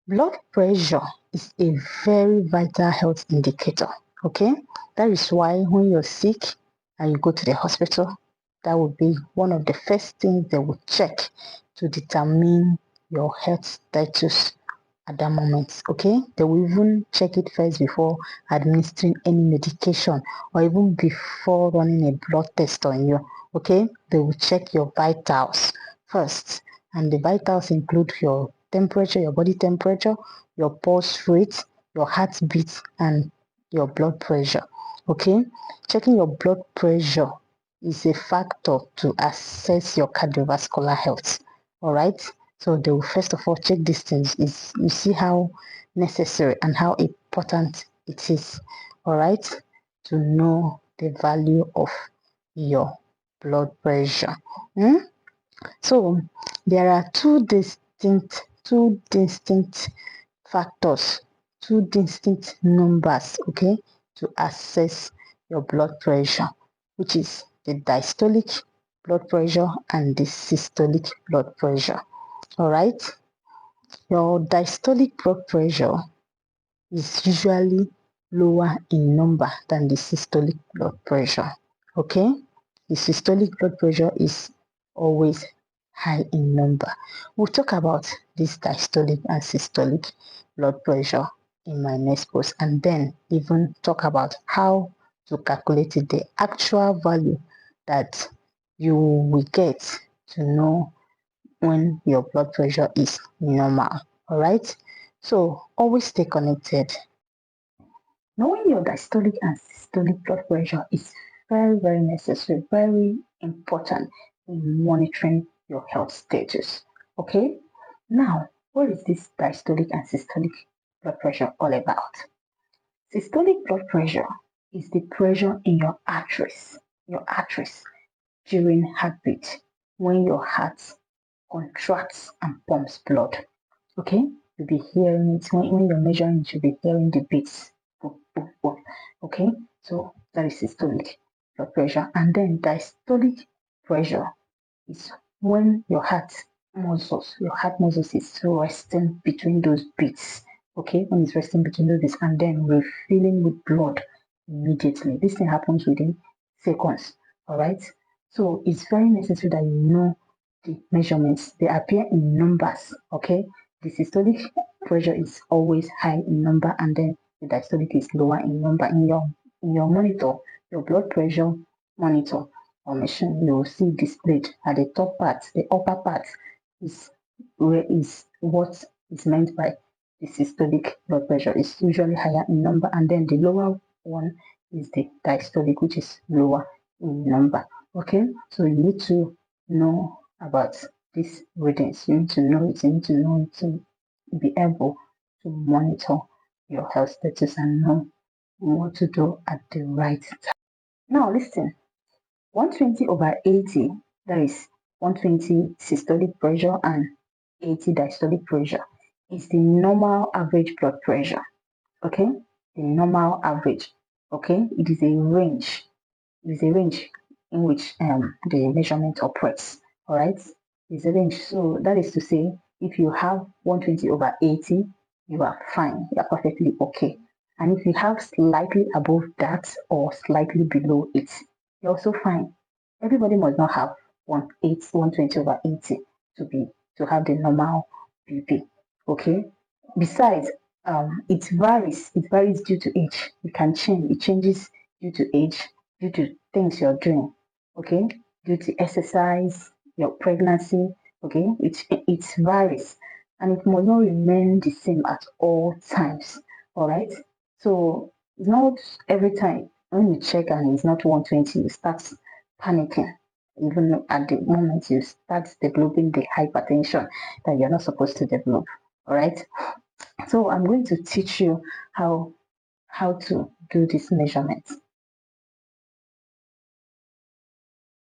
Blood pressure is a very vital health indicator. Okay, that is why when you're sick and you go to the hospital, that will be one of the first things they will check to determine your health status at that moment. Okay, they will even check it first before administering any medication or even before running a blood test on you. Okay, they will check your vitals first, and the vitals include your temperature, your body temperature, your pulse rate, your heartbeat, and your blood pressure. Okay, checking your blood pressure is a factor to assess your cardiovascular health. All right, so they will first of all check these things. Is you see how necessary and how important it is. All right, to know the value of your blood pressure. So there are two distinct factors, two distinct numbers, okay, to assess your blood pressure, which is the diastolic blood pressure and the systolic blood pressure. All right, your diastolic blood pressure is usually lower in number than the systolic blood pressure. Okay, the systolic blood pressure is always high in number. We'll talk about this diastolic and systolic blood pressure in my next post, and then even talk about how to calculate it, the actual value that you will get to know when your blood pressure is normal. All right, so always stay connected. Knowing your diastolic and systolic blood pressure is very, very necessary, very important in monitoring your health status. Okay, now what is this diastolic and systolic blood pressure all about? Systolic blood pressure is the pressure in your arteries during heartbeat when your heart contracts and pumps blood. Okay, you'll be hearing it when you're measuring it, you'll be hearing the beats. Boom, boom, boom. Okay, so that is systolic blood pressure, and then diastolic pressure is when your heart muscles is resting between those beats. Okay, when it's resting between those beats, and then refilling with blood immediately. This thing happens within seconds. All right, so it's very necessary that you know the measurements. They appear in numbers. Okay, the systolic pressure is always high in number, and then the diastolic is lower in number. In your monitor, your blood pressure monitor or machine, you will see displayed at the top part, the upper part is where is what is meant by the systolic blood pressure. Is usually higher in number, and then the lower one is the diastolic, which is lower in number. Okay, so you need to know about these readings. You need to know it. You need to know it to be able to monitor your health status and know what to do at the right time. Now, listen. 120 over 80, that is 120 systolic pressure and 80 diastolic pressure, is the normal average blood pressure. Okay, the normal average. Okay, it is a range. It is a range in which the measurement operates. All right, it's a range. So that is to say, if you have 120 over 80, you are fine. You are perfectly okay. And if you have slightly above that or slightly below it, you're also fine. Everybody must not have 120 over 80 to have the normal BP. Okay. Besides, it varies. It varies due to age. It can change. It changes due to age, due to things you're doing. Okay, due to exercise, your pregnancy. Okay, it varies, and it must not remain the same at all times. All right. So it's not every time when you check and it's not 120, you start panicking. Even at the moment you start developing the hypertension that you're not supposed to develop. All right. So I'm going to teach you how to do this measurement.